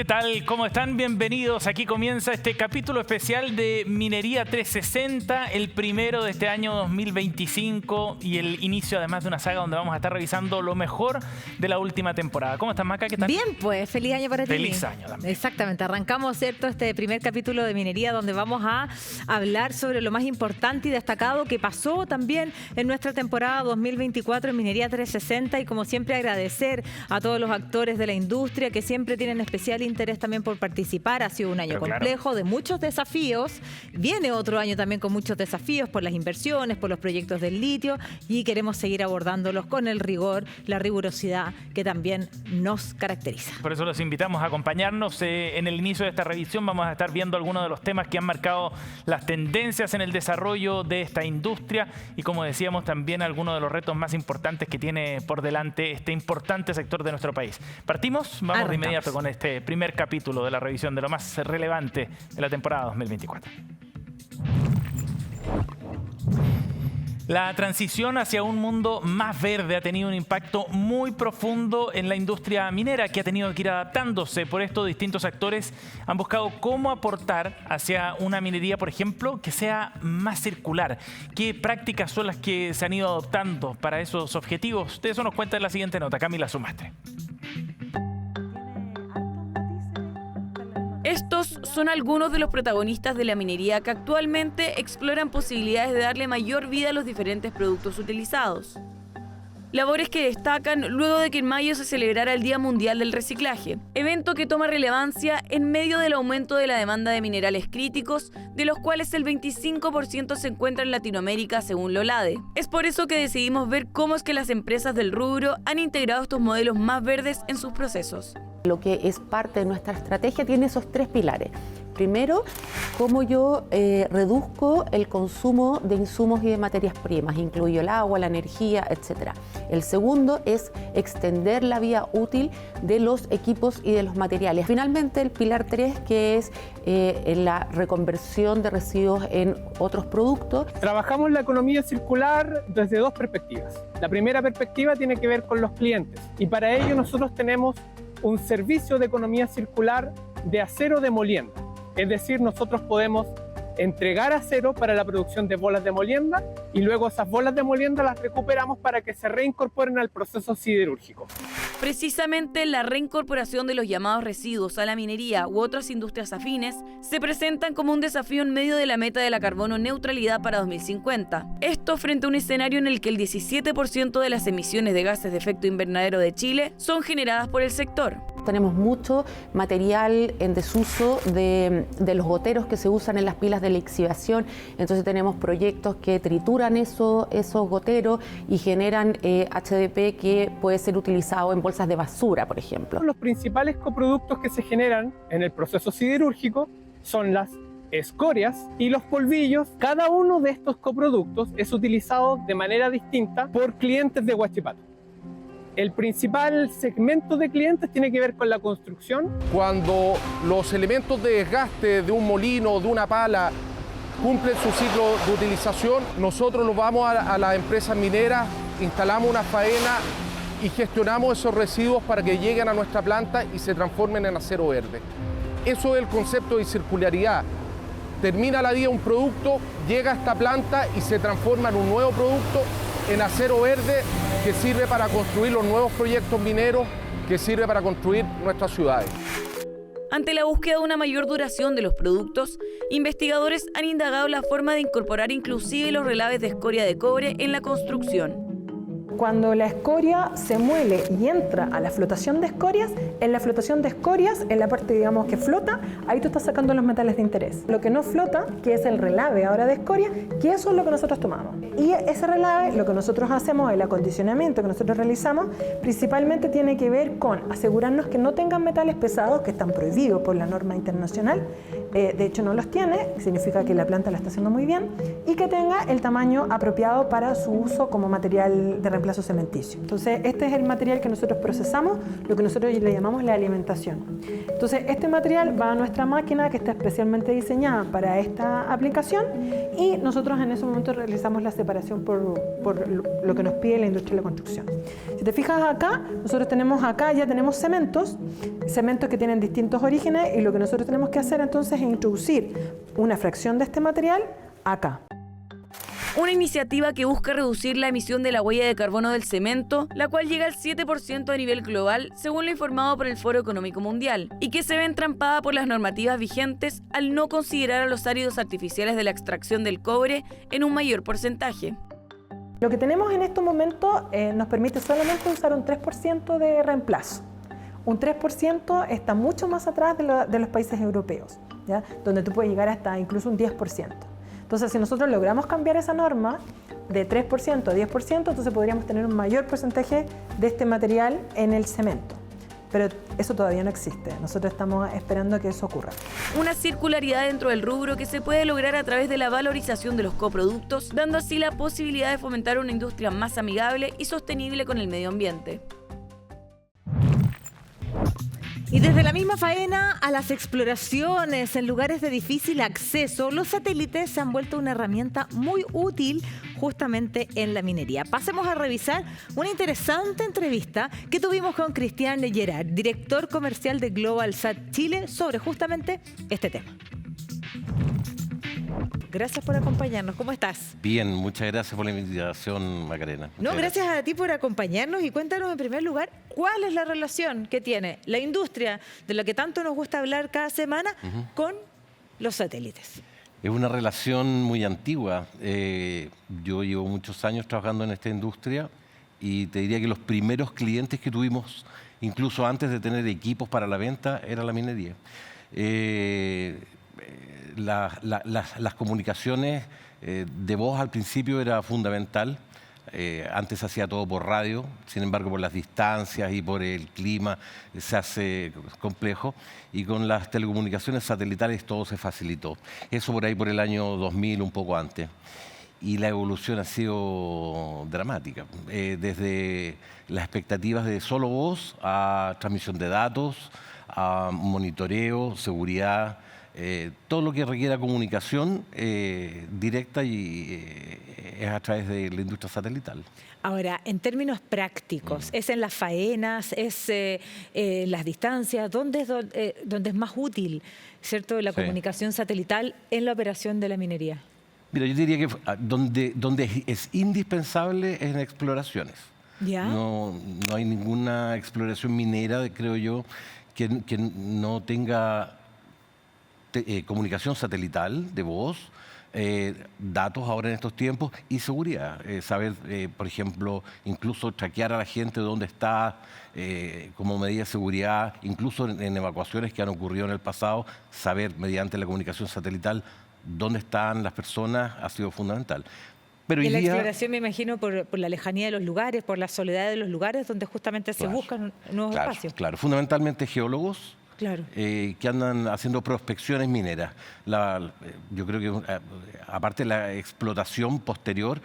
¿Qué tal? ¿Cómo están? Bienvenidos. Aquí comienza este capítulo especial de Minería 360, el primero de este año 2025 y el inicio además de una saga donde vamos a estar revisando lo mejor de la última temporada. ¿Cómo estás, Maca? ¿Qué tal? Bien, pues feliz año para ti. Feliz año también. Exactamente. Arrancamos, ¿cierto?, este primer capítulo de Minería donde vamos a hablar sobre lo más importante y destacado que pasó también en nuestra temporada 2024 en Minería 360 y como siempre agradecer a todos los actores de la industria que siempre tienen especial interés también por participar. Ha sido un año complejo, de muchos desafíos. Viene otro año también con muchos desafíos por las inversiones, por los proyectos del litio y queremos seguir abordándolos con el rigor, la rigurosidad que también nos caracteriza. Por eso los invitamos a acompañarnos. En el inicio de esta revisión vamos a estar viendo algunos de los temas que han marcado las tendencias en el desarrollo de esta industria y, como decíamos, también algunos de los retos más importantes que tiene por delante este importante sector de nuestro país. ¿Partimos? Vamos de inmediato con este primer capítulo de la revisión de lo más relevante de la temporada 2024. La transición hacia un mundo más verde ha tenido un impacto muy profundo en la industria minera, que ha tenido que ir adaptándose. Por esto, distintos actores han buscado cómo aportar hacia una minería, por ejemplo, que sea más circular. ¿Qué prácticas son las que se han ido adoptando para esos objetivos? De eso nos cuenta en la siguiente nota Camila Sumastre. Estos son algunos de los protagonistas de la minería que actualmente exploran posibilidades de darle mayor vida a los diferentes productos utilizados. Labores que destacan luego de que en mayo se celebrara el Día Mundial del Reciclaje, evento que toma relevancia en medio del aumento de la demanda de minerales críticos, de los cuales el 25% se encuentra en Latinoamérica según Lolade. Es por eso que decidimos ver cómo es que las empresas del rubro han integrado estos modelos más verdes en sus procesos. Lo que es parte de nuestra estrategia tiene esos tres pilares. Primero, cómo yo reduzco el consumo de insumos y de materias primas, incluyo el agua, la energía, etc. El segundo es extender la vida útil de los equipos y de los materiales. Finalmente, el pilar 3, que es la reconversión de residuos en otros productos. Trabajamos la economía circular desde dos perspectivas. La primera perspectiva tiene que ver con los clientes y para ello nosotros tenemos un servicio de economía circular de acero de molienda. Es decir, nosotros podemos entregar acero para la producción de bolas de molienda y luego esas bolas de molienda las recuperamos para que se reincorporen al proceso siderúrgico. Precisamente la reincorporación de los llamados residuos a la minería u otras industrias afines se presentan como un desafío en medio de la meta de la carbono neutralidad para 2050. Esto frente a un escenario en el que el 17% de las emisiones de gases de efecto invernadero de Chile son generadas por el sector. Tenemos mucho material en desuso de los goteros que se usan en las pilas de lixiviación, entonces tenemos proyectos que trituran esos goteros y generan HDP que puede ser utilizado en bolsas de basura, por ejemplo. Los principales coproductos que se generan en el proceso siderúrgico son las escorias y los polvillos. Cada uno de estos coproductos es utilizado de manera distinta por clientes de Huachipato. El principal segmento de clientes tiene que ver con la construcción. Cuando los elementos de desgaste de un molino o de una pala cumplen su ciclo de utilización, nosotros nos vamos a las empresas mineras, instalamos una faena y gestionamos esos residuos para que lleguen a nuestra planta y se transformen en acero verde. Eso es el concepto de circularidad. Termina la vida un producto, llega a esta planta y se transforma en un nuevo producto, en acero verde, que sirve para construir los nuevos proyectos mineros, que sirve para construir nuestras ciudades. Ante la búsqueda de una mayor duración de los productos, investigadores han indagado la forma de incorporar inclusive los relaves de escoria de cobre en la construcción. Cuando la escoria se muele y entra a la flotación de escorias, en la parte, digamos, que flota, ahí tú estás sacando los metales de interés. Lo que no flota, que es el relave ahora de escoria, que eso es lo que nosotros tomamos. Y ese relave, lo que nosotros hacemos, el acondicionamiento que nosotros realizamos, principalmente tiene que ver con asegurarnos que no tengan metales pesados, que están prohibidos por la norma internacional, de hecho no los tiene, significa que la planta la está haciendo muy bien, y que tenga el tamaño apropiado para su uso como material de reemplazo cementicio. Entonces, este es el material que nosotros procesamos, lo que nosotros le llamamos la alimentación. Entonces, este material va a nuestra máquina que está especialmente diseñada para esta aplicación, y nosotros en ese momento realizamos la separación por lo que nos pide la industria de la construcción. Si te fijas acá, nosotros tenemos acá, ya tenemos cementos que tienen distintos orígenes, y lo que nosotros tenemos que hacer entonces es introducir una fracción de este material acá. Una iniciativa que busca reducir la emisión de la huella de carbono del cemento, la cual llega al 7% a nivel global, según lo informado por el Foro Económico Mundial, y que se ve entrampada por las normativas vigentes al no considerar a los áridos artificiales de la extracción del cobre en un mayor porcentaje. Lo que tenemos en estos momentos nos permite solamente usar un 3% de reemplazo. Un 3% está mucho más atrás de los países europeos, ¿ya? Donde tú puedes llegar hasta incluso un 10%. Entonces, si nosotros logramos cambiar esa norma de 3% a 10%, entonces podríamos tener un mayor porcentaje de este material en el cemento. Pero eso todavía no existe. Nosotros estamos esperando que eso ocurra. Una circularidad dentro del rubro que se puede lograr a través de la valorización de los coproductos, dando así la posibilidad de fomentar una industria más amigable y sostenible con el medio ambiente. Y desde la misma faena a las exploraciones en lugares de difícil acceso, los satélites se han vuelto una herramienta muy útil justamente en la minería. Pasemos a revisar una interesante entrevista que tuvimos con Cristian Gerard, director comercial de Global Sat Chile, sobre justamente este tema. Gracias por acompañarnos. ¿Cómo estás? Bien, muchas gracias por la invitación, Macarena. Gracias a ti por acompañarnos, y cuéntanos en primer lugar cuál es la relación que tiene la industria de la que tanto nos gusta hablar cada semana con los satélites. Es una relación muy antigua. Yo llevo muchos años trabajando en esta industria y te diría que los primeros clientes que tuvimos, incluso antes de tener equipos para la venta, era la minería. Las comunicaciones de voz al principio era fundamental. Antes se hacía todo por radio, sin embargo por las distancias y por el clima se hace complejo, y con las telecomunicaciones satelitales todo se facilitó. Eso por ahí por el año 2000, un poco antes. Y la evolución ha sido dramática, desde las expectativas de solo voz a transmisión de datos, a monitoreo, seguridad. Todo lo que requiera comunicación directa y es a través de la industria satelital. Ahora, en términos prácticos, ¿es en las faenas, es en las distancias? ¿Dónde es más útil, cierto, la comunicación satelital en la operación de la minería? Mira, yo diría que donde es indispensable es en exploraciones. ¿Ya? No hay ninguna exploración minera, creo yo, que no tenga comunicación satelital de voz, datos ahora en estos tiempos y seguridad. Saber, por ejemplo, incluso traquear a la gente dónde está como medida de seguridad, incluso en evacuaciones que han ocurrido en el pasado, saber mediante la comunicación satelital dónde están las personas ha sido fundamental. Pero y la exploración, me imagino, por la lejanía de los lugares, por la soledad de los lugares donde justamente se buscan nuevos espacios. Claro, fundamentalmente geólogos. Claro. Que andan haciendo prospecciones mineras. Yo creo que aparte de la explotación posterior,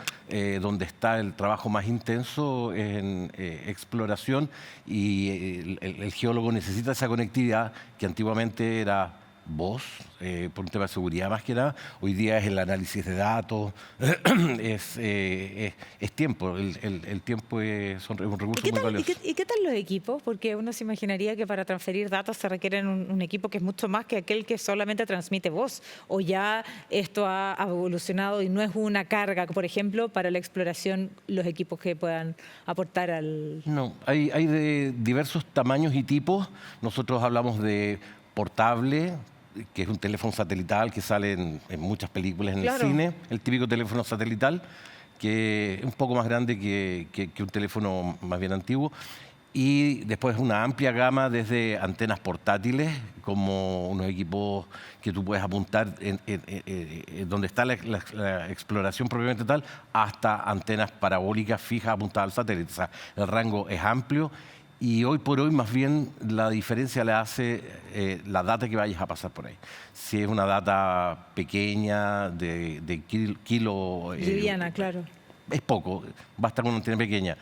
donde está el trabajo más intenso es en exploración, y el geólogo necesita esa conectividad que antiguamente era voz, por un tema de seguridad más que nada. Hoy día es el análisis de datos, es tiempo. El tiempo es un recurso muy valioso. ¿Y qué tal los equipos? Porque uno se imaginaría que para transferir datos se requiere un equipo que es mucho más que aquel que solamente transmite voz. O ya esto ha evolucionado y no es una carga, por ejemplo, para la exploración, los equipos que puedan aportar al... No, hay de diversos tamaños y tipos. Nosotros hablamos de portable, que es un teléfono satelital que sale en muchas películas en el cine, el típico teléfono satelital, que es un poco más grande que un teléfono más bien antiguo. Y después una amplia gama desde antenas portátiles, como unos equipos que tú puedes apuntar donde está la exploración propiamente tal, hasta antenas parabólicas fijas apuntadas al satélite. O sea, el rango es amplio Y hoy por hoy, más bien, la diferencia la hace la data que vayas a pasar por ahí. Si es una data pequeña, de kilo... Liviana, claro. Es poco, basta con una antena pequeña.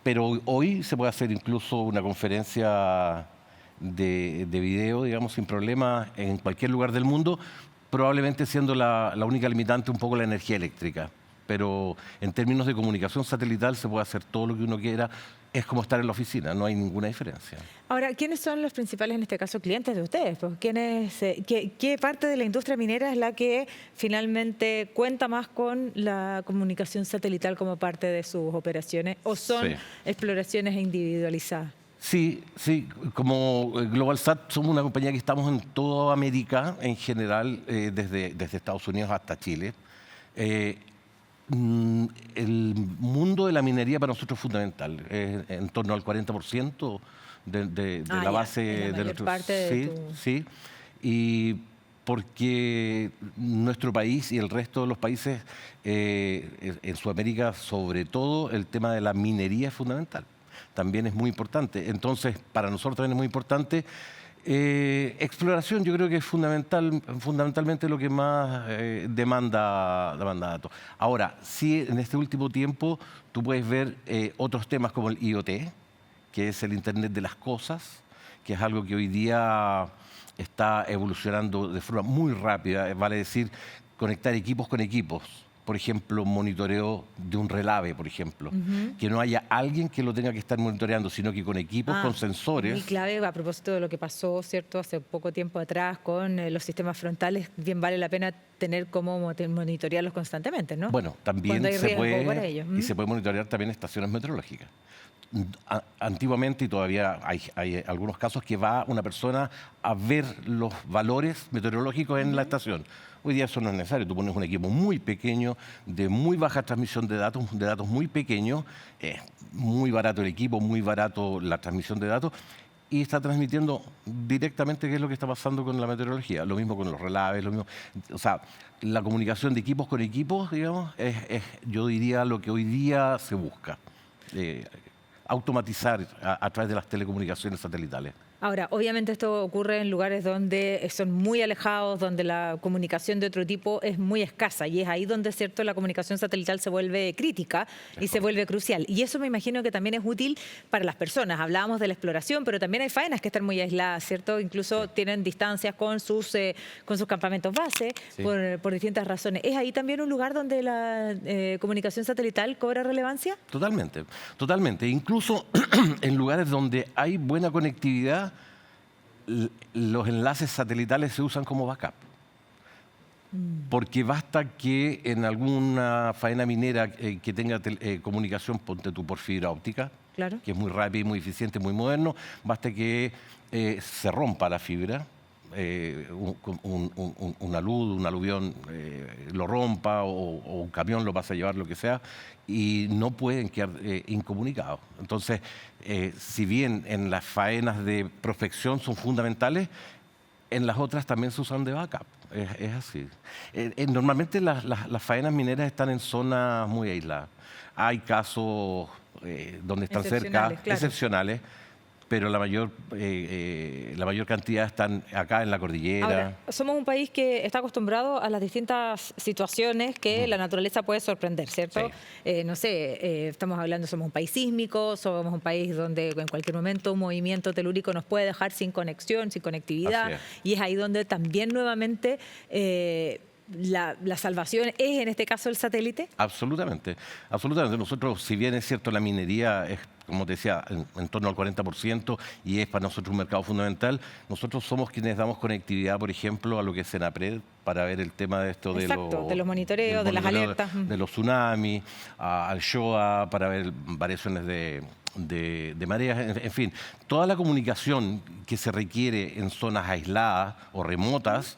Pero hoy se puede hacer incluso una conferencia de video, digamos, sin problema, en cualquier lugar del mundo, probablemente siendo la única limitante un poco la energía eléctrica. Pero en términos de comunicación satelital se puede hacer todo lo que uno quiera. Es como estar en la oficina, no hay ninguna diferencia. Ahora, ¿quiénes son los principales, en este caso, clientes de ustedes? Pues, ¿qué parte de la industria minera es la que finalmente cuenta más con la comunicación satelital como parte de sus operaciones? ¿O son exploraciones individualizadas? Sí, como GlobalSat somos una compañía que estamos en toda América en general, desde Estados Unidos hasta Chile. El mundo de la minería para nosotros es fundamental, en torno al 40% de la base de nuestro... Sí, y porque nuestro país y el resto de los países, en Sudamérica sobre todo, el tema de la minería es fundamental. También es muy importante. Entonces, para nosotros también es muy importante. Exploración yo creo que es fundamentalmente lo que más demanda datos. Ahora, sí, en este último tiempo tú puedes ver otros temas como el IoT, que es el Internet de las Cosas, que es algo que hoy día está evolucionando de forma muy rápida, vale decir, conectar equipos con equipos. Por ejemplo, monitoreo de un relave, por ejemplo. Que no haya alguien que lo tenga que estar monitoreando, sino que con equipos, con sensores. Muy clave a propósito de lo que pasó, ¿cierto?, hace poco tiempo atrás con los sistemas frontales. Bien vale la pena tener cómo monitorearlos constantemente, ¿no? Bueno, también se puede, y se puede monitorear también estaciones meteorológicas. Antiguamente, y todavía hay algunos casos, que va una persona a ver los valores meteorológicos en la estación. Hoy día eso no es necesario. Tú pones un equipo muy pequeño, de muy baja transmisión de datos muy pequeños, muy barato el equipo, muy barato la transmisión de datos, y está transmitiendo directamente qué es lo que está pasando con la meteorología. Lo mismo con los relaves, lo mismo. O sea, la comunicación de equipos con equipos, digamos, es yo diría lo que hoy día se busca. Automatizar a través de las telecomunicaciones satelitales. Ahora, obviamente esto ocurre en lugares donde son muy alejados, donde la comunicación de otro tipo es muy escasa, y es ahí donde, cierto, la comunicación satelital se vuelve crítica y se vuelve crucial. Y eso me imagino que también es útil para las personas. Hablábamos de la exploración, pero también hay faenas que están muy aisladas, ¿cierto? Incluso tienen distancias con sus campamentos base, por distintas razones. ¿Es ahí también un lugar donde la comunicación satelital cobra relevancia? Totalmente, totalmente. Incluso en lugares donde hay buena conectividad, los enlaces satelitales se usan como backup. Porque basta que en alguna faena minera que tenga comunicación, ponte tú por fibra óptica, que es muy rápido y muy eficiente, muy moderno, basta que se rompa la fibra, una luz, un aluvión lo rompa, o un camión lo pasa a llevar, lo que sea, y no pueden quedar incomunicados. Entonces, si bien en las faenas de prospección son fundamentales, en las otras también se usan de backup. Es así. Normalmente las faenas mineras están en zonas muy aisladas. Hay casos donde están cerca, excepcionales, pero la mayor cantidad están acá en la cordillera. Ahora, somos un país que está acostumbrado a las distintas situaciones que la naturaleza puede sorprender, ¿cierto? No sé, estamos hablando, somos un país sísmico, somos un país donde en cualquier momento un movimiento telúrico nos puede dejar sin conexión, sin conectividad, y es ahí donde también nuevamente la salvación es, en este caso, el satélite. Absolutamente, absolutamente. Nosotros, si bien es cierto, la minería es, como te decía, en torno al 40%, y es para nosotros un mercado fundamental, nosotros somos quienes damos conectividad, por ejemplo, a lo que es Senapred, para ver el tema de esto de los monitoreos, de las alertas. De los tsunamis, al SHOA, para ver variaciones de mareas, en fin. Toda la comunicación que se requiere en zonas aisladas o remotas,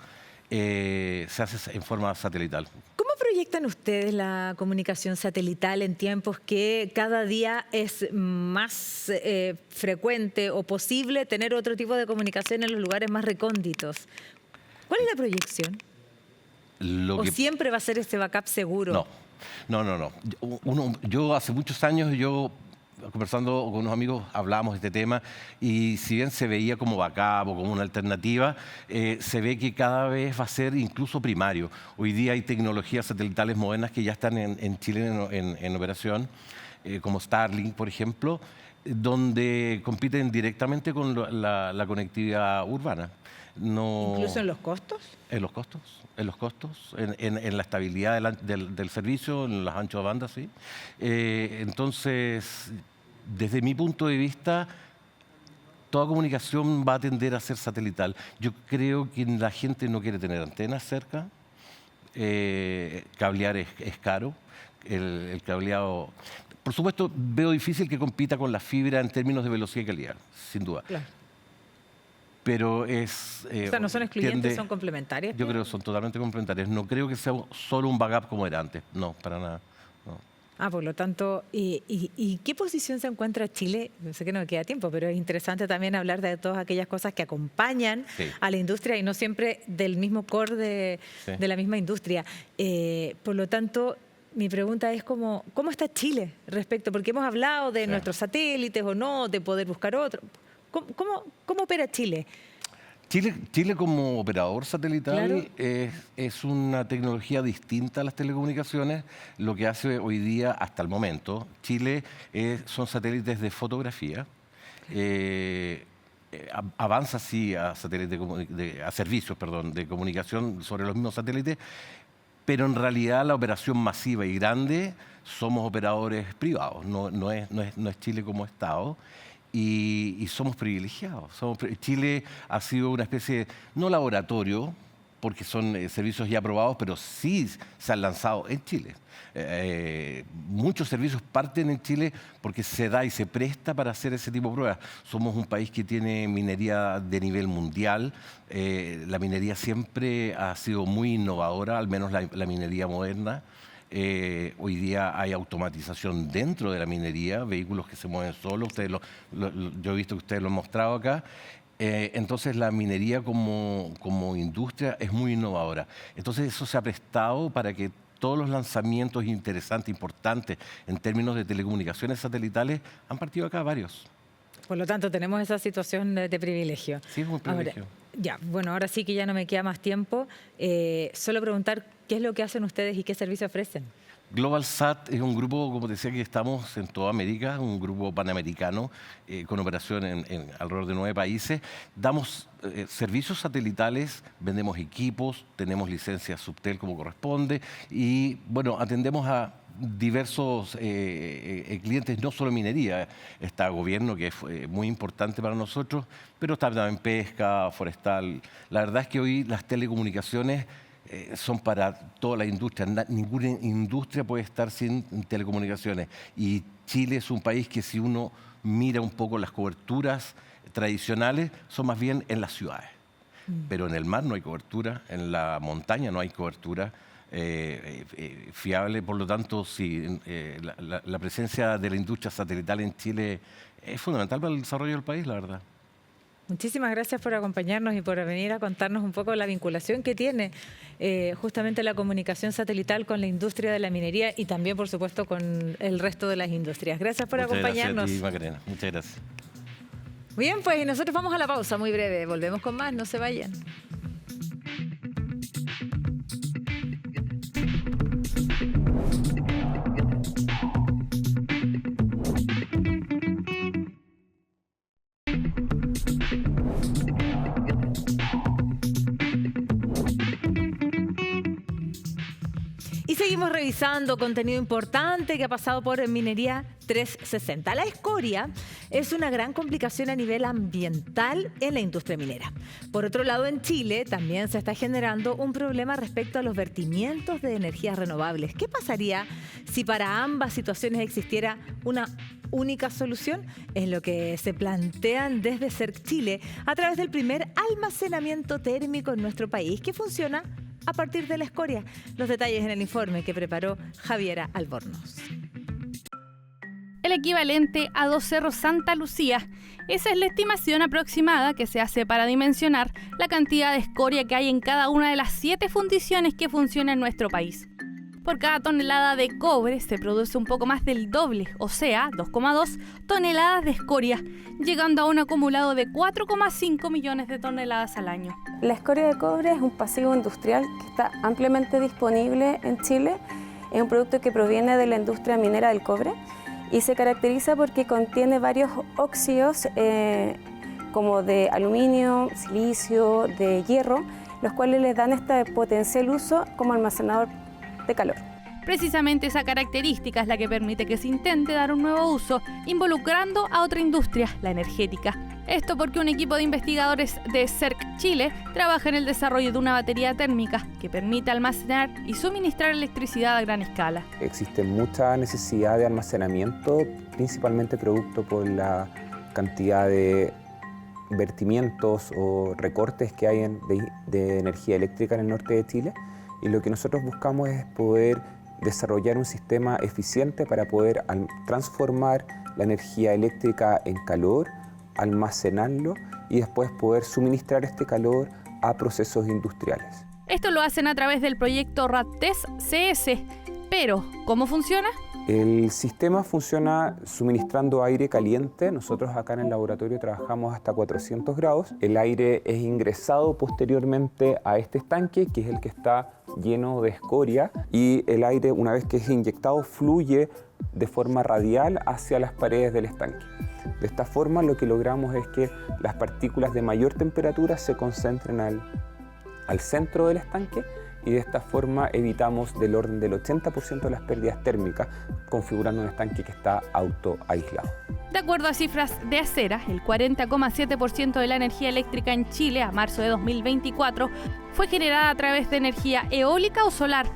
se hace en forma satelital. ¿Cómo proyectan ustedes la comunicación satelital en tiempos que cada día es más frecuente o posible tener otro tipo de comunicación en los lugares más recónditos? ¿Cuál es la proyección? ¿O siempre va a ser este backup seguro? No. Yo hace muchos años conversando con unos amigos, hablábamos de este tema y si bien se veía como backup o como una alternativa, se ve que cada vez va a ser incluso primario. Hoy día hay tecnologías satelitales modernas que ya están en Chile en operación, como Starlink, por ejemplo, donde compiten directamente con la conectividad urbana. No, ¿Incluso en los costos? En los costos, en la estabilidad del servicio, en los anchos de banda, sí. Entonces, desde mi punto de vista, toda comunicación va a tender a ser satelital. Yo creo que la gente no quiere tener antenas cerca, cablear es caro, el cableado... Por supuesto, veo difícil que compita con la fibra en términos de velocidad y calidad, sin duda. Claro. Pero O sea, no son excluyentes, son complementarias. Yo creo que son totalmente complementarias. No creo que sea solo un backup como era antes. No, para nada. No. Por lo tanto, ¿y qué posición se encuentra Chile? Yo sé que no me queda tiempo, pero es interesante también hablar de todas aquellas cosas que acompañan a la industria y no siempre del mismo core de la misma industria. Por lo tanto, mi pregunta es ¿cómo está Chile respecto? Porque hemos hablado de nuestros satélites o no, de poder buscar otro. ¿Cómo opera Chile? Chile como operador satelital, claro, es una tecnología distinta a las telecomunicaciones. Lo que hace hoy día, hasta el momento, Chile son satélites de fotografía. Avanza sí a satélites a servicios, de comunicación sobre los mismos satélites, pero en realidad la operación masiva y grande somos operadores privados, no es Chile como Estado. Y somos privilegiados. Chile ha sido una especie, no laboratorio, porque son servicios ya aprobados, pero sí se han lanzado en Chile. Muchos servicios parten en Chile porque se da y se presta para hacer ese tipo de pruebas. Somos un país que tiene minería de nivel mundial. La minería siempre ha sido muy innovadora, al menos la minería moderna. Hoy día hay automatización dentro de la minería, vehículos que se mueven solos, yo he visto que ustedes lo han mostrado acá. Entonces la minería como industria es muy innovadora. Entonces eso se ha prestado para que todos los lanzamientos interesantes, importantes en términos de telecomunicaciones satelitales han partido acá varios. Por lo tanto, tenemos esa situación de privilegio. Sí, es un privilegio. Ahora sí que ya no me queda más tiempo. Solo preguntar qué es lo que hacen ustedes y qué servicio ofrecen. GlobalSat es un grupo, como decía, que estamos en toda América, un grupo panamericano con operación en alrededor de 9 países. Damos servicios satelitales, vendemos equipos, tenemos licencias Subtel como corresponde y, bueno, atendemos a diversos clientes, no solo minería, está gobierno, que es muy importante para nosotros, pero está también pesca, forestal. La verdad es que hoy las telecomunicaciones son para toda la industria. Ninguna industria puede estar sin telecomunicaciones. Y Chile es un país que, si uno mira un poco las coberturas tradicionales, son más bien en las ciudades. Pero en el mar no hay cobertura, en la montaña no hay cobertura fiable. Por lo tanto, sí, la presencia de la industria satelital en Chile es fundamental para el desarrollo del país, la verdad. Muchísimas gracias por acompañarnos y por venir a contarnos un poco la vinculación que tiene justamente la comunicación satelital con la industria de la minería y también, por supuesto, con el resto de las industrias. Gracias por acompañarnos. Gracias a ti, Macarena. Muchas gracias. Bien, pues nosotros vamos a la pausa muy breve. Volvemos con más, no se vayan. Seguimos revisando contenido importante que ha pasado por Minería 360. La escoria es una gran complicación a nivel ambiental en la industria minera. Por otro lado, en Chile también se está generando un problema respecto a los vertimientos de energías renovables. ¿Qué pasaría si para ambas situaciones existiera una única solución? Es lo que se plantean desde CERC Chile a través del primer almacenamiento térmico en nuestro país que funciona a partir de la escoria. Los detalles en el informe que preparó Javiera Albornoz. El equivalente a 2 cerros Santa Lucía. Esa es la estimación aproximada que se hace para dimensionar la cantidad de escoria que hay en cada una de las 7 fundiciones que funcionan en nuestro país. Por cada tonelada de cobre se produce un poco más del doble, o sea, 2,2 toneladas de escoria, llegando a un acumulado de 4,5 millones de toneladas al año. La escoria de cobre es un pasivo industrial que está ampliamente disponible en Chile. Es un producto que proviene de la industria minera del cobre y se caracteriza porque contiene varios óxidos como de aluminio, silicio, de hierro, los cuales le dan este potencial uso como almacenador de calor. Precisamente esa característica es la que permite que se intente dar un nuevo uso, involucrando a otra industria, la energética. Esto porque un equipo de investigadores de CERC Chile trabaja en el desarrollo de una batería térmica que permite almacenar y suministrar electricidad a gran escala. Existe mucha necesidad de almacenamiento, principalmente producto por la cantidad de vertimientos o recortes que hay de energía eléctrica en el norte de Chile, y lo que nosotros buscamos es poder desarrollar un sistema eficiente para poder transformar la energía eléctrica en calor, almacenarlo y después poder suministrar este calor a procesos industriales. Esto lo hacen a través del proyecto RADTES CS, pero ¿cómo funciona? El sistema funciona suministrando aire caliente. Nosotros acá en el laboratorio trabajamos hasta 400 grados. El aire es ingresado posteriormente a este estanque, que es el que está lleno de escoria, y el aire, una vez que es inyectado, fluye de forma radial hacia las paredes del estanque. De esta forma lo que logramos es que las partículas de mayor temperatura se concentren al centro del estanque, y de esta forma evitamos del orden del 80% de las pérdidas térmicas, configurando un estanque que está autoaislado. De acuerdo a cifras de Acera, el 40,7% de la energía eléctrica en Chile a marzo de 2024 fue generada a través de energía eólica o solar.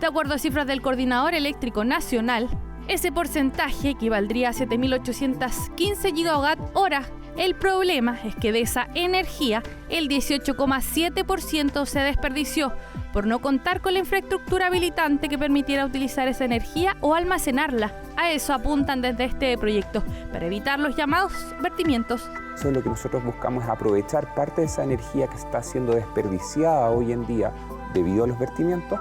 De acuerdo a cifras del Coordinador Eléctrico Nacional, ese porcentaje equivaldría a 7.815 gigawatt-hora. El problema es que de esa energía, el 18,7% se desperdició por no contar con la infraestructura habilitante que permitiera utilizar esa energía o almacenarla. A eso apuntan desde este proyecto, para evitar los llamados vertimientos. Eso es lo que nosotros buscamos, es aprovechar parte de esa energía que está siendo desperdiciada hoy en día debido a los vertimientos,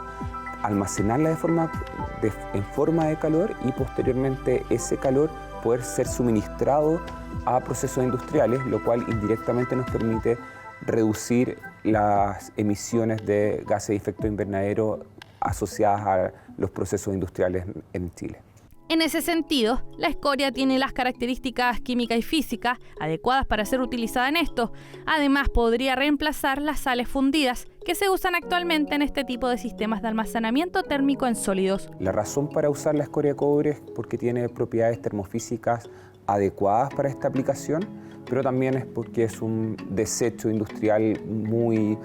almacenarla en forma de calor y posteriormente ese calor poder ser suministrado a procesos industriales, lo cual indirectamente nos permite reducir las emisiones de gases de efecto invernadero asociadas a los procesos industriales en Chile. En ese sentido, la escoria tiene las características químicas y físicas adecuadas para ser utilizada en esto. Además, podría reemplazar las sales fundidas que se usan actualmente en este tipo de sistemas de almacenamiento térmico en sólidos. La razón para usar la escoria de cobre es porque tiene propiedades termofísicas adecuadas para esta aplicación, pero también es porque es un desecho industrial muy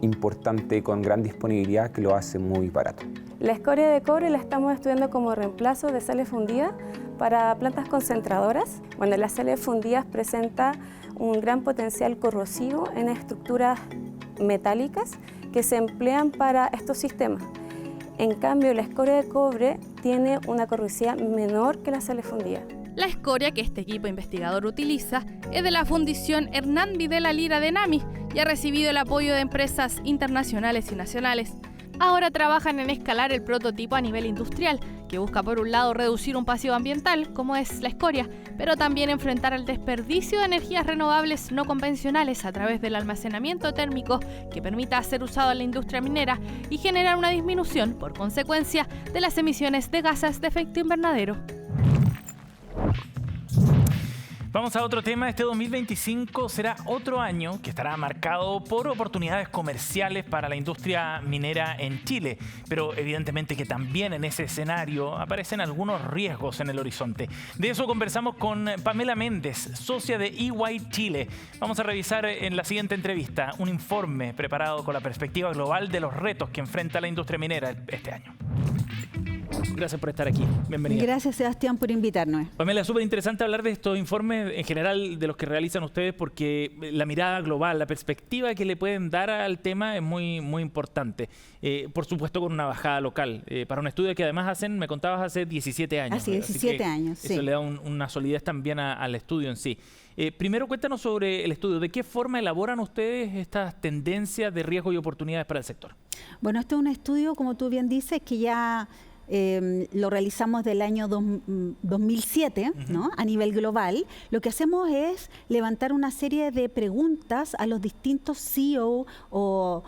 importante con gran disponibilidad que lo hace muy barato. La escoria de cobre la estamos estudiando como reemplazo de sales fundidas para plantas concentradoras. Bueno, las sales fundidas presentan un gran potencial corrosivo en estructuras metálicas que se emplean para estos sistemas. En cambio, la escoria de cobre tiene una corrosividad menor que las sales fundidas. La escoria que este equipo investigador utiliza es de la Fundición Hernán Videla Lira de NAMI y ha recibido el apoyo de empresas internacionales y nacionales. Ahora trabajan en escalar el prototipo a nivel industrial, que busca por un lado reducir un pasivo ambiental, como es la escoria, pero también enfrentar el desperdicio de energías renovables no convencionales a través del almacenamiento térmico que permita ser usado en la industria minera y generar una disminución, por consecuencia, de las emisiones de gases de efecto invernadero. Vamos a otro tema. Este 2025 será otro año que estará marcado por oportunidades comerciales para la industria minera en Chile, pero evidentemente que también en ese escenario aparecen algunos riesgos en el horizonte. De eso conversamos con Pamela Méndez, socia de EY Chile. Vamos a revisar en la siguiente entrevista un informe preparado con la perspectiva global de los retos que enfrenta la industria minera este año. Gracias por estar aquí. Bienvenida. Gracias, Sebastián, por invitarnos. Pamela, súper interesante hablar de estos informes en general de los que realizan ustedes, porque la mirada global, la perspectiva que le pueden dar al tema es muy, muy importante. Por supuesto, con una bajada local. Para un estudio que además hacen, me contabas, hace 17 años. Así, 17 años, eso le da una solidez también al estudio en sí. Primero, cuéntanos sobre el estudio. ¿De qué forma elaboran ustedes estas tendencias de riesgo y oportunidades para el sector? Bueno, este es un estudio, como tú bien dices, que ya lo realizamos del año 2007, ¿no? A nivel global. Lo que hacemos es levantar una serie de preguntas a los distintos CEO o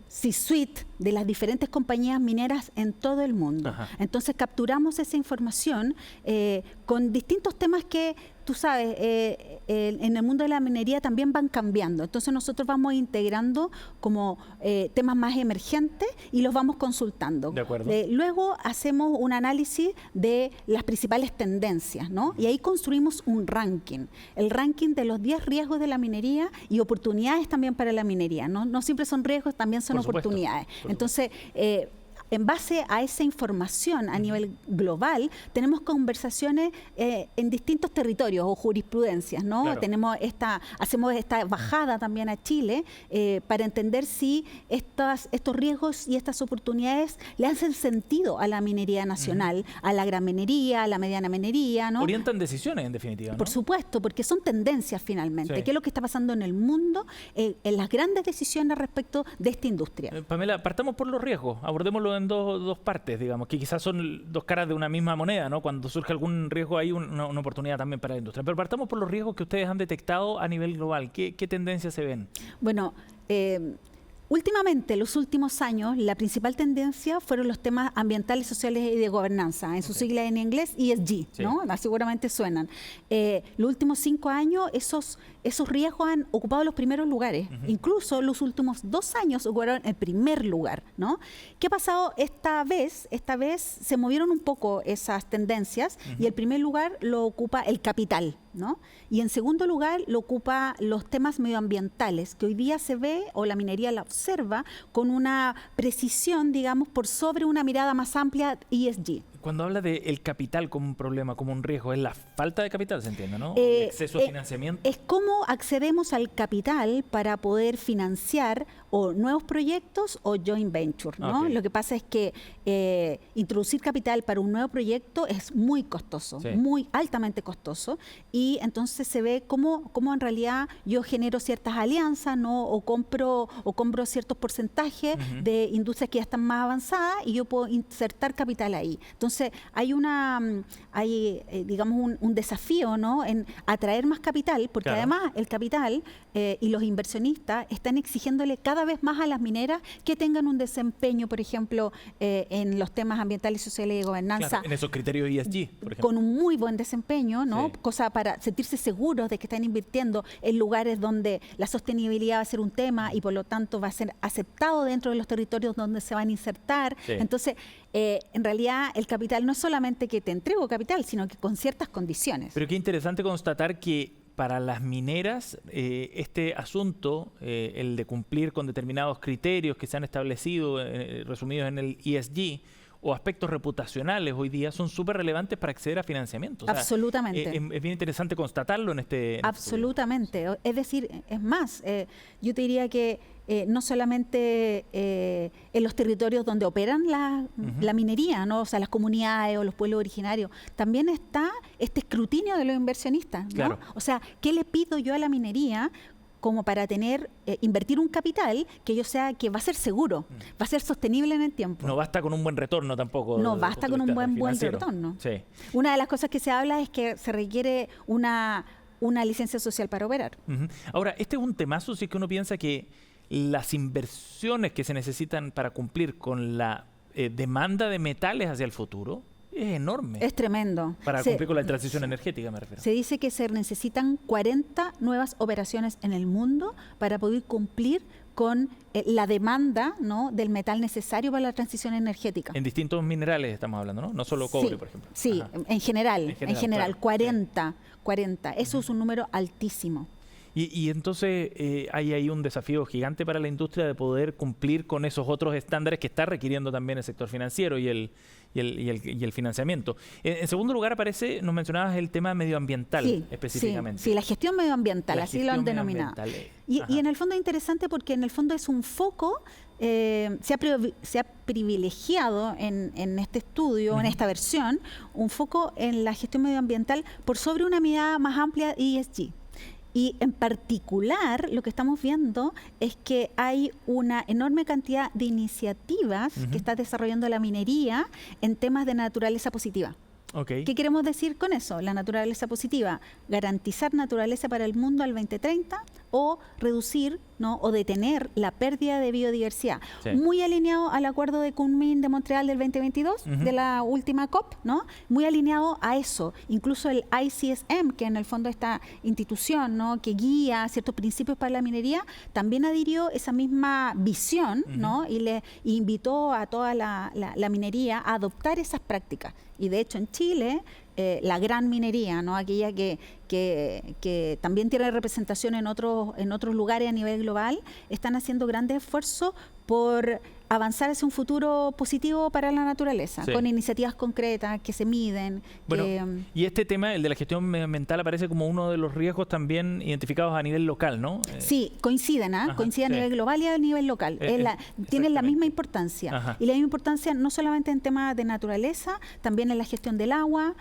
C-suite de las diferentes compañías mineras en todo el mundo. Ajá. Entonces capturamos esa información con distintos temas que, tú sabes, en el mundo de la minería también van cambiando. Entonces nosotros vamos integrando como temas más emergentes y los vamos consultando. De acuerdo. Luego hacemos un análisis de las principales tendencias, ¿no? Y ahí construimos un ranking. El ranking de los 10 riesgos de la minería y oportunidades también para la minería. No siempre son riesgos, también son oportunidades. Entonces, en base a esa información a nivel global, tenemos conversaciones en distintos territorios o jurisprudencias, ¿no? Claro. Hacemos esta bajada también a Chile para entender si estos riesgos y estas oportunidades le hacen sentido a la minería nacional, a la gran minería, a la mediana minería, ¿no? Orientan decisiones, en definitiva, ¿no? Por supuesto, porque son tendencias finalmente. Sí. ¿Qué es lo que está pasando en el mundo en las grandes decisiones respecto de esta industria? Pamela, partamos por los riesgos. Abordémoslo en dos partes, digamos, que quizás son dos caras de una misma moneda, ¿no? Cuando surge algún riesgo hay una oportunidad también para la industria. Pero partamos por los riesgos que ustedes han detectado a nivel global. ¿Qué tendencias se ven? Bueno, últimamente, los últimos años, la principal tendencia fueron los temas ambientales, sociales y de gobernanza, en su sigla en inglés, ESG, sí. ¿No? Seguramente suenan. Los últimos 5 años, esos riesgos han ocupado los primeros lugares. Incluso los últimos 2 años ocuparon el primer lugar, ¿no? ¿Qué ha pasado esta vez? Esta vez se movieron un poco esas tendencias y el primer lugar lo ocupa el capital, ¿no? Y en segundo lugar lo ocupa los temas medioambientales, que hoy día se ve, o la minería la observa, con una precisión, digamos, por sobre una mirada más amplia ESG. Cuando habla de el capital como un problema, como un riesgo, es la falta de capital, se entiende, ¿no? El exceso de financiamiento. Es cómo accedemos al capital para poder financiar o nuevos proyectos o joint venture, ¿no? Okay. Lo que pasa es que introducir capital para un nuevo proyecto es muy costoso, sí. Muy altamente costoso, y entonces se ve cómo en realidad yo genero ciertas alianzas, ¿no? O compro ciertos porcentajes de industrias que ya están más avanzadas y yo puedo insertar capital ahí. Entonces hay digamos un desafío, ¿no? En atraer más capital, porque claro. Además el capital y los inversionistas están exigiéndole cada vez más a las mineras que tengan un desempeño, por ejemplo, en los temas ambientales, sociales y de gobernanza. Claro, en esos criterios ESG, por ejemplo. Con un muy buen desempeño, ¿no? Sí. Cosa para sentirse seguros de que están invirtiendo en lugares donde la sostenibilidad va a ser un tema y por lo tanto va a ser aceptado dentro de los territorios donde se van a insertar. Sí. Entonces, en realidad el capital no es solamente que te entrego capital, sino que con ciertas condiciones. Pero qué interesante constatar que para las mineras este asunto, el de cumplir con determinados criterios que se han establecido, resumidos en el ESG, o aspectos reputacionales hoy día son súper relevantes para acceder a financiamiento. O sea, absolutamente. Es bien interesante constatarlo en este absolutamente. Es decir, es más, yo te diría que no solamente en los territorios donde operan la minería, ¿no? O sea, las comunidades o los pueblos originarios, también está este escrutinio de los inversionistas, ¿no? Claro. O sea, ¿qué le pido yo a la minería como para invertir un capital que yo sea que va a ser seguro, va a ser sostenible en el tiempo? No basta con un buen retorno tampoco. No basta con un buen retorno. Sí. Una de las cosas que se habla es que se requiere una licencia social para operar. Ahora, este es un temazo, si es que uno piensa que las inversiones que se necesitan para cumplir con la demanda de metales hacia el futuro es enorme. Es tremendo. Para cumplir con la transición energética, me refiero. Se dice que se necesitan 40 nuevas operaciones en el mundo para poder cumplir con la demanda, ¿no? Del metal necesario para la transición energética. En distintos minerales estamos hablando, ¿no? No solo cobre, por ejemplo. Sí, en general, claro. 40. Eso es un número altísimo. Y entonces hay ahí un desafío gigante para la industria de poder cumplir con esos otros estándares que está requiriendo también el sector financiero y y el financiamiento. En segundo lugar aparece, nos mencionabas el tema medioambiental específicamente. Sí, la gestión medioambiental, así lo han denominado. Y en el fondo es interesante porque en el fondo es un foco, se ha privilegiado en este estudio, en esta versión, un foco en la gestión medioambiental por sobre una mirada más amplia ESG. Y en particular lo que estamos viendo es que hay una enorme cantidad de iniciativas que está desarrollando la minería en temas de naturaleza positiva. Okay. ¿Qué queremos decir con eso? La naturaleza positiva, garantizar naturaleza para el mundo al 2030 o reducir, ¿no?, o detener la pérdida de biodiversidad. Sí. Muy alineado al acuerdo de Kunming de Montreal del 2022, de la última COP, ¿no? Muy alineado a eso. Incluso el ICSM, que en el fondo esta institución, ¿no?, que guía ciertos principios para la minería, también adhirió esa misma visión, ¿no?, y le invitó a toda la minería a adoptar esas prácticas. Y de hecho en Chile, la gran minería, ¿no?, aquella que también tiene representación en otros lugares a nivel global, están haciendo grandes esfuerzos por avanzar hacia un futuro positivo para la naturaleza, con iniciativas concretas que se miden. Bueno, y este tema, el de la gestión medioambiental, aparece como uno de los riesgos también identificados a nivel local, ¿no? Sí, coinciden a nivel global y a nivel local. Tienen la misma importancia. Y la misma importancia no solamente en temas de naturaleza, también en la gestión del agua,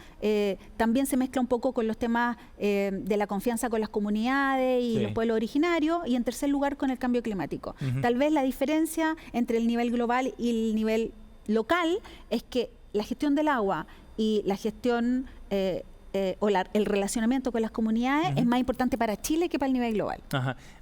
también se mezcla un poco con los temas de la confianza con las comunidades y los pueblos originarios, y en tercer lugar con el cambio climático. Tal vez la diferencia entre el nivel global y el nivel local es que la gestión del agua y la gestión el relacionamiento con las comunidades es más importante para Chile que para el nivel global.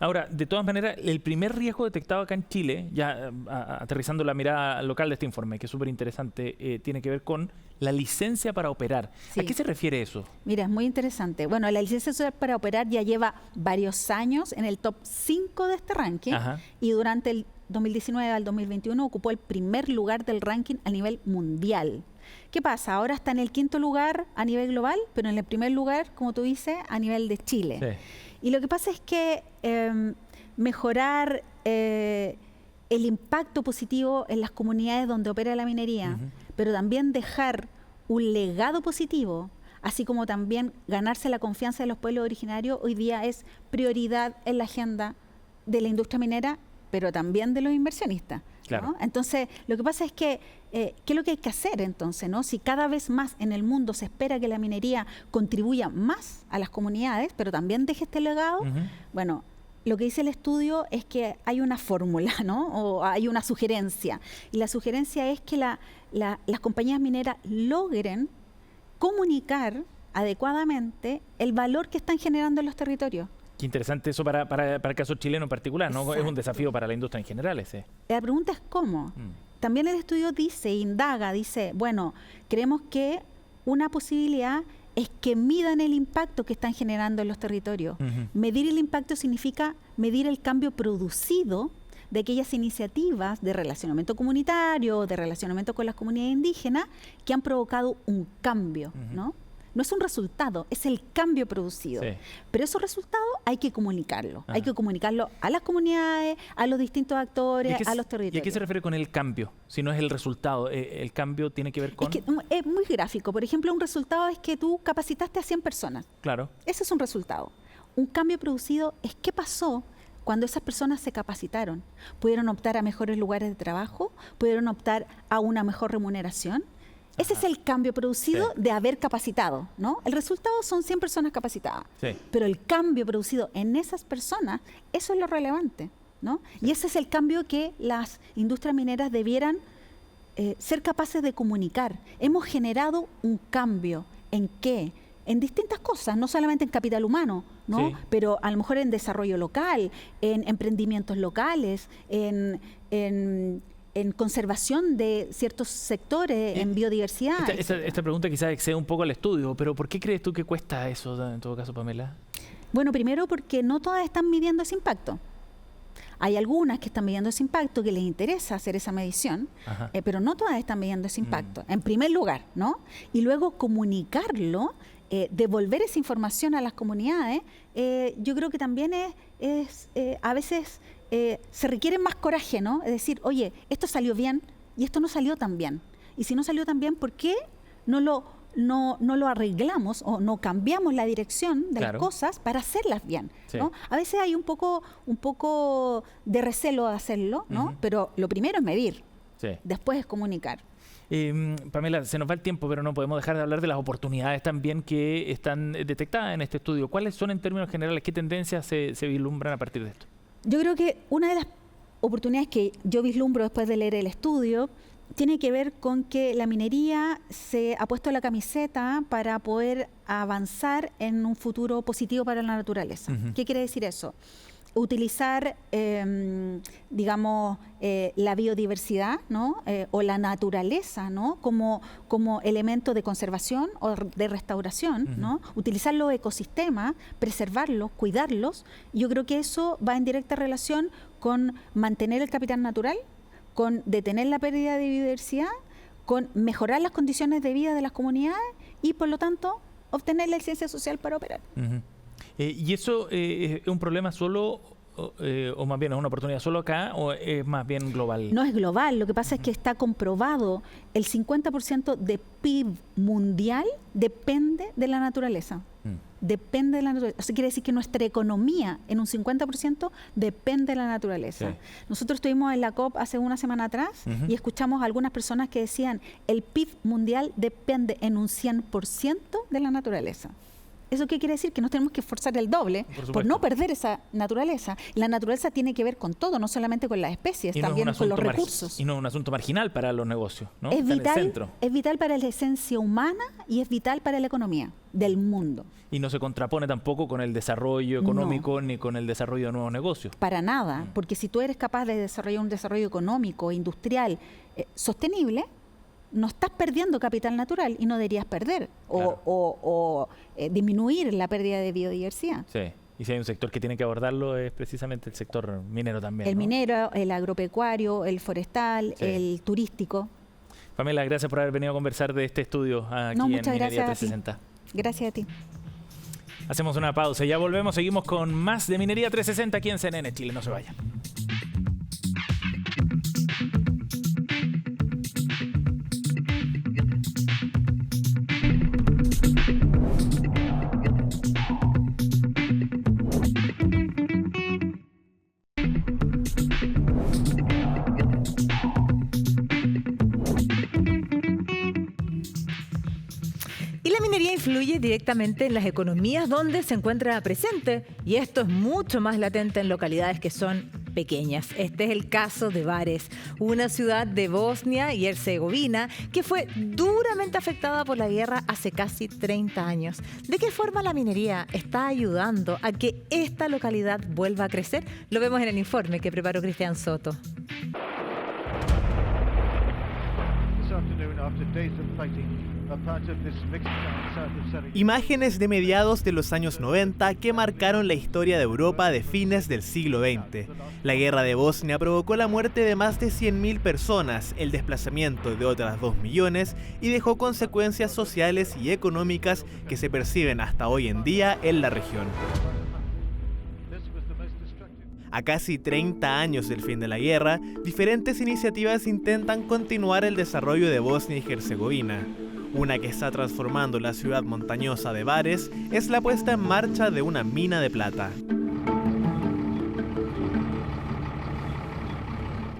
Ahora, de todas maneras, el primer riesgo detectado acá en Chile, ya aterrizando la mirada local de este informe, que es súper interesante, tiene que ver con la licencia para operar. ¿A qué se refiere eso? Mira, es muy interesante. Bueno, la licencia para operar ya lleva varios años en el top 5 de este ranking, y durante el 2019 al 2021 ocupó el primer lugar del ranking a nivel mundial. ¿Qué pasa? Ahora está en el 5º lugar a nivel global, pero en el primer lugar, como tú dices, a nivel de Chile. Y lo que pasa es que mejorar el impacto positivo en las comunidades donde opera la minería, pero también dejar un legado positivo, así como también ganarse la confianza de los pueblos originarios, hoy día es prioridad en la agenda de la industria minera, pero también de los inversionistas. ¿No? Entonces, lo que pasa es que, ¿qué es lo que hay que hacer entonces, ¿no? Si cada vez más en el mundo se espera que la minería contribuya más a las comunidades, pero también deje este legado, bueno, lo que dice el estudio es que hay una fórmula, ¿no? O hay una sugerencia. Y la sugerencia es que las compañías mineras logren comunicar adecuadamente el valor que están generando en los territorios. Qué interesante eso para el caso chileno en particular, ¿no? Exacto. Es un desafío para la industria en general ese. La pregunta es cómo. También el estudio dice, bueno, creemos que una posibilidad es que midan el impacto que están generando en los territorios. Medir el impacto significa medir el cambio producido de aquellas iniciativas de relacionamiento comunitario, de relacionamiento con las comunidades indígenas, que han provocado un cambio, ¿no? No es un resultado, es el cambio producido. Pero esos resultados hay que comunicarlos. Hay que comunicarlo a las comunidades, a los distintos actores, a los territorios. ¿Y a qué se refiere con el cambio? Si no es el resultado, el cambio tiene que ver con... Es muy gráfico. Por ejemplo, un resultado es que tú capacitaste a 100 personas. Claro. Ese es un resultado. Un cambio producido es qué pasó cuando esas personas se capacitaron. ¿Pudieron optar a mejores lugares de trabajo? ¿Pudieron optar a una mejor remuneración? Ese es el cambio producido de haber capacitado, ¿no? El resultado son 100 personas capacitadas, pero el cambio producido en esas personas, eso es lo relevante, ¿no? Y ese es el cambio que las industrias mineras debieran ser capaces de comunicar. Hemos generado un cambio, ¿en qué? En distintas cosas, no solamente en capital humano, ¿no? Pero a lo mejor en desarrollo local, en emprendimientos locales, en conservación de ciertos sectores, en biodiversidad. Esta pregunta quizás excede un poco al estudio, pero ¿por qué crees tú que cuesta eso en todo caso, Pamela? Bueno, primero porque no todas están midiendo ese impacto. Hay algunas que están midiendo ese impacto, que les interesa hacer esa medición, pero no todas están midiendo ese impacto, en primer lugar, ¿no? Y luego comunicarlo, devolver esa información a las comunidades, yo creo que también a veces... se requiere más coraje, ¿no? Es decir, oye, esto salió bien y esto no salió tan bien. Y si no salió tan bien, ¿por qué no lo arreglamos o no cambiamos la dirección de las cosas para hacerlas bien, ¿no? A veces hay un poco de recelo de hacerlo, ¿no? Pero lo primero es medir, después es comunicar. Pamela, se nos va el tiempo, pero no podemos dejar de hablar de las oportunidades también que están detectadas en este estudio. ¿Cuáles son en términos generales? ¿Qué tendencias se vislumbran a partir de esto? Yo creo que una de las oportunidades que yo vislumbro después de leer el estudio tiene que ver con que la minería se ha puesto la camiseta para poder avanzar en un futuro positivo para la naturaleza. ¿Qué quiere decir eso? Utilizar, la biodiversidad, ¿no? O la naturaleza, ¿no? como elemento de conservación o de restauración, ¿no? Utilizar los ecosistemas, preservarlos, cuidarlos. Yo creo que eso va en directa relación con mantener el capital natural, con detener la pérdida de biodiversidad, con mejorar las condiciones de vida de las comunidades y, por lo tanto, obtener la licencia social para operar. ¿Y eso es un problema solo, o más bien es una oportunidad solo acá, o es más bien global? No es global, lo que pasa es que está comprobado, el 50% de PIB mundial depende de la naturaleza. Depende de la naturaleza. Eso quiere decir que nuestra economía en un 50% depende de la naturaleza. Nosotros estuvimos en la COP hace una semana atrás y escuchamos a algunas personas que decían el PIB mundial depende en un 100% de la naturaleza. ¿Eso qué quiere decir? Que nos tenemos que esforzar el doble por no perder esa naturaleza. La naturaleza tiene que ver con todo, no solamente con las especies, también con los recursos. Y no es un asunto marginal para los negocios, ¿no? Es vital para la esencia humana y es vital para la economía del mundo. Y no se contrapone tampoco con el desarrollo económico ni con el desarrollo de nuevos negocios. Para nada, porque si tú eres capaz de desarrollar un desarrollo económico, industrial, sostenible, no estás perdiendo capital natural y no deberías perder o disminuir la pérdida de biodiversidad. Sí, y si hay un sector que tiene que abordarlo es precisamente el sector minero también. El minero, el agropecuario, el forestal, el turístico. Pamela, gracias por haber venido a conversar de este estudio aquí en Minería 360. Gracias a ti. Hacemos una pausa y ya volvemos, seguimos con más de Minería 360 aquí en CNN Chile, no se vayan. Influye directamente en las economías donde se encuentra presente, y esto es mucho más latente en localidades que son pequeñas. Este es el caso de Vares, una ciudad de Bosnia y Herzegovina que fue duramente afectada por la guerra hace casi 30 años. ¿De qué forma la minería está ayudando a que esta localidad vuelva a crecer? Lo vemos en el informe que preparó Cristian Soto. Imágenes de mediados de los años 90 que marcaron la historia de Europa de fines del siglo XX. La guerra de Bosnia provocó la muerte de más de 100.000 personas, el desplazamiento de otras 2 millones y dejó consecuencias sociales y económicas que se perciben hasta hoy en día en la región. A casi 30 años del fin de la guerra, diferentes iniciativas intentan continuar el desarrollo de Bosnia y Herzegovina. Una que está transformando la ciudad montañosa de Vares es la puesta en marcha de una mina de plata.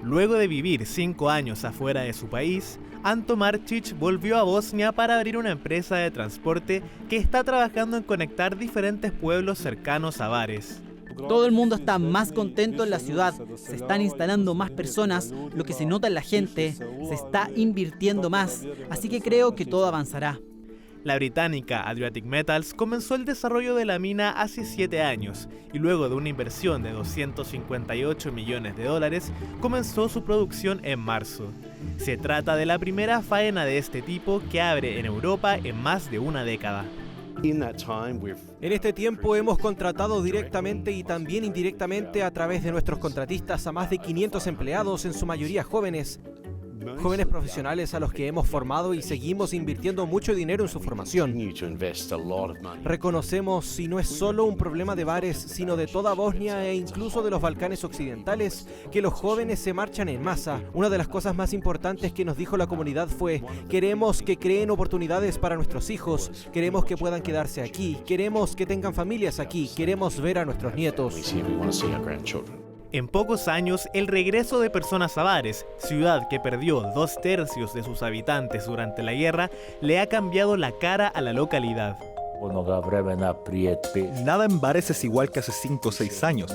Luego de vivir 5 años afuera de su país, Anto Marčić volvió a Bosnia para abrir una empresa de transporte que está trabajando en conectar diferentes pueblos cercanos a Vares. Todo el mundo está más contento en la ciudad, se están instalando más personas, lo que se nota en la gente, se está invirtiendo más, así que creo que todo avanzará. La británica Adriatic Metals comenzó el desarrollo de la mina hace 7 años y luego de una inversión de $258 millones, comenzó su producción en marzo. Se trata de la primera faena de este tipo que abre en Europa en más de una década. En este tiempo hemos contratado directamente y también indirectamente a través de nuestros contratistas a más de 500 empleados, en su mayoría jóvenes. Jóvenes profesionales a los que hemos formado y seguimos invirtiendo mucho dinero en su formación. Reconocemos, si no es solo un problema de bares, sino de toda Bosnia e incluso de los Balcanes occidentales, que los jóvenes se marchan en masa. Una de las cosas más importantes que nos dijo la comunidad fue: queremos que creen oportunidades para nuestros hijos, queremos que puedan quedarse aquí, queremos que tengan familias aquí, queremos ver a nuestros nietos. En pocos años, el regreso de personas a Bares, ciudad que perdió 2/3 de sus habitantes durante la guerra, le ha cambiado la cara a la localidad. Nada en Bares es igual que hace 5 o 6 años.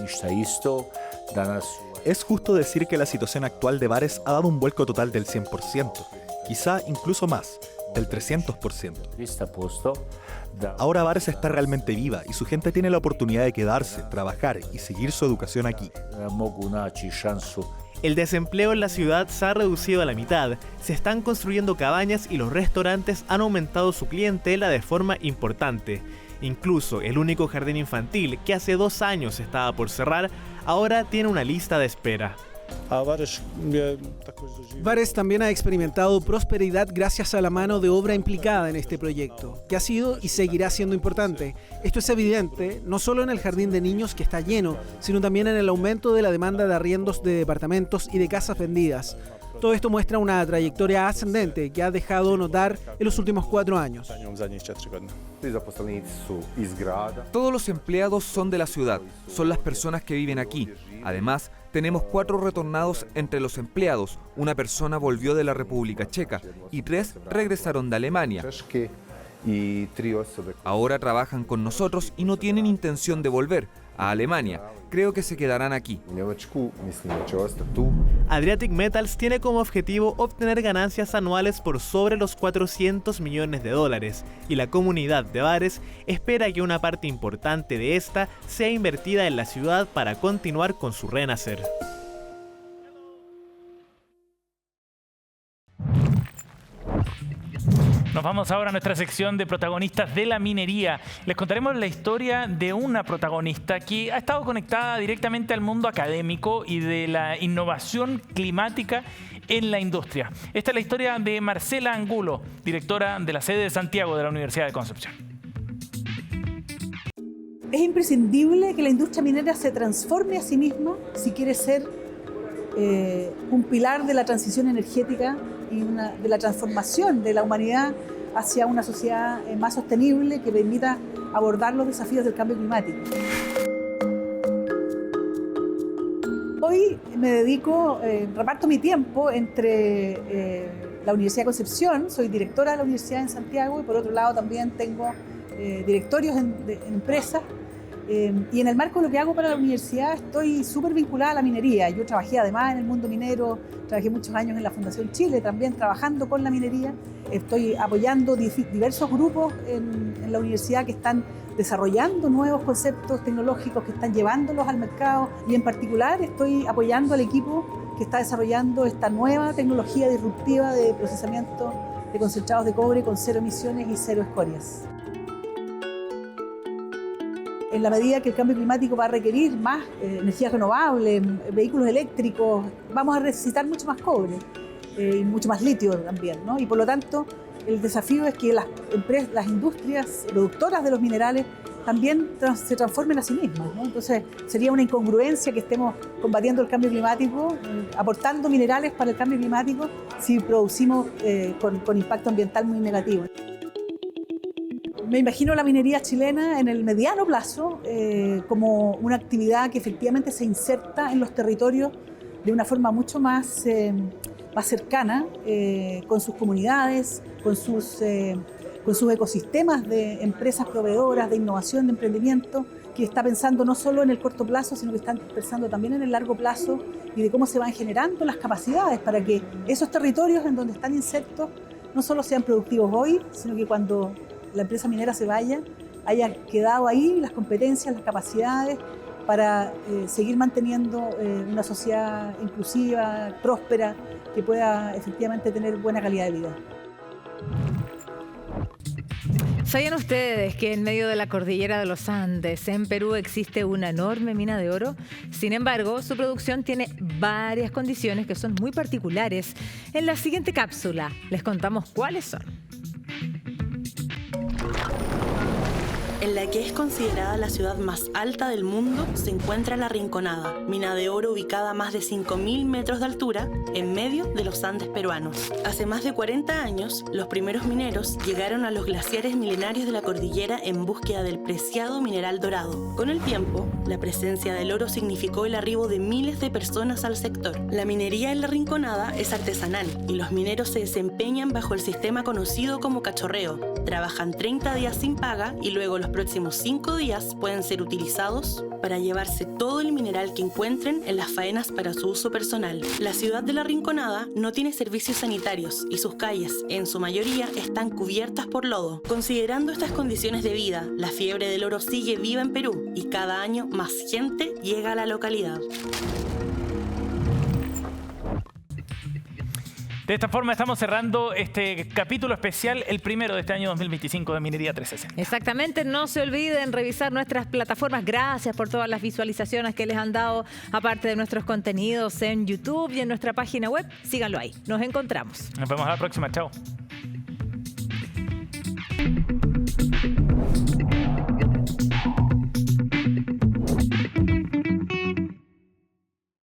Es justo decir que la situación actual de Bares ha dado un vuelco total del 100%, quizá incluso más, del 300%. Ahora Bares está realmente viva y su gente tiene la oportunidad de quedarse, trabajar y seguir su educación aquí. El desempleo en la ciudad se ha reducido a la mitad, se están construyendo cabañas y los restaurantes han aumentado su clientela de forma importante. Incluso el único jardín infantil, que hace 2 años estaba por cerrar, ahora tiene una lista de espera. Bares también ha experimentado prosperidad gracias a la mano de obra implicada en este proyecto, que ha sido y seguirá siendo importante. Esto es evidente no solo en el jardín de niños, que está lleno, sino también en el aumento de la demanda de arriendos de departamentos y de casas vendidas. Todo esto muestra una trayectoria ascendente que ha dejado notar en los últimos 4 años. Todos los empleados son de la ciudad, son las personas que viven aquí. Además, tenemos 4 retornados entre los empleados. Una persona volvió de la República Checa y 3 regresaron de Alemania. Ahora trabajan con nosotros y no tienen intención de volver a Alemania. Creo que se quedarán aquí. Adriatic Metals tiene como objetivo obtener ganancias anuales por sobre los $400 millones y la comunidad de Bares espera que una parte importante de esta sea invertida en la ciudad para continuar con su renacer. Nos vamos ahora a nuestra sección de protagonistas de la minería. Les contaremos la historia de una protagonista que ha estado conectada directamente al mundo académico y de la innovación climática en la industria. Esta es la historia de Marcela Angulo, directora de la sede de Santiago de la Universidad de Concepción. Es imprescindible que la industria minera se transforme a sí misma si quiere ser un pilar de la transición energética y de la transformación de la humanidad hacia una sociedad más sostenible que permita abordar los desafíos del cambio climático. Hoy me dedico, reparto mi tiempo entre la Universidad de Concepción, soy directora de la Universidad en Santiago y por otro lado también tengo directorios en empresas. Y en el marco de lo que hago para la universidad estoy súper vinculada a la minería. Yo trabajé además en el mundo minero, trabajé muchos años en la Fundación Chile, también trabajando con la minería. Estoy apoyando diversos grupos en la universidad que están desarrollando nuevos conceptos tecnológicos, que están llevándolos al mercado y en particular estoy apoyando al equipo que está desarrollando esta nueva tecnología disruptiva de procesamiento de concentrados de cobre con 0 emisiones y 0 escorias. En la medida que el cambio climático va a requerir más energías renovables, vehículos eléctricos, vamos a necesitar mucho más cobre y mucho más litio también, ¿no? Y por lo tanto, el desafío es que las industrias productoras de los minerales también se transformen a sí mismas, ¿no? Entonces, sería una incongruencia que estemos combatiendo el cambio climático, aportando minerales para el cambio climático, si producimos con impacto ambiental muy negativo. Me imagino la minería chilena en el mediano plazo como una actividad que efectivamente se inserta en los territorios de una forma mucho más cercana, con sus comunidades, con sus ecosistemas de empresas proveedoras, de innovación, de emprendimiento, que está pensando no solo en el corto plazo, sino que está pensando también en el largo plazo y de cómo se van generando las capacidades para que esos territorios en donde están insertos no solo sean productivos hoy, sino que cuando la empresa minera se vaya, haya quedado ahí las competencias, las capacidades para seguir manteniendo una sociedad inclusiva, próspera, que pueda efectivamente tener buena calidad de vida. ¿Sabían ustedes que en medio de la cordillera de los Andes, en Perú, existe una enorme mina de oro? Sin embargo, su producción tiene varias condiciones que son muy particulares. En la siguiente cápsula les contamos cuáles son. En la que es considerada la ciudad más alta del mundo se encuentra La Rinconada, mina de oro ubicada a más de 5.000 metros de altura en medio de los Andes peruanos. Hace más de 40 años, los primeros mineros llegaron a los glaciares milenarios de la cordillera en búsqueda del preciado mineral dorado. Con el tiempo, la presencia del oro significó el arribo de miles de personas al sector. La minería en La Rinconada es artesanal y los mineros se desempeñan bajo el sistema conocido como cachorreo. Trabajan 30 días sin paga y luego los próximos 5 días pueden ser utilizados para llevarse todo el mineral que encuentren en las faenas para su uso personal. La ciudad de La Rinconada no tiene servicios sanitarios y sus calles, en su mayoría, están cubiertas por lodo. Considerando estas condiciones de vida, la fiebre del oro sigue viva en Perú y cada año más gente llega a la localidad. De esta forma estamos cerrando este capítulo especial, el primero de este año 2025 de Minería 360. Exactamente, no se olviden revisar nuestras plataformas. Gracias por todas las visualizaciones que les han dado, aparte de nuestros contenidos en YouTube y en nuestra página web. Síganlo ahí. Nos encontramos. Nos vemos a la próxima. Chao.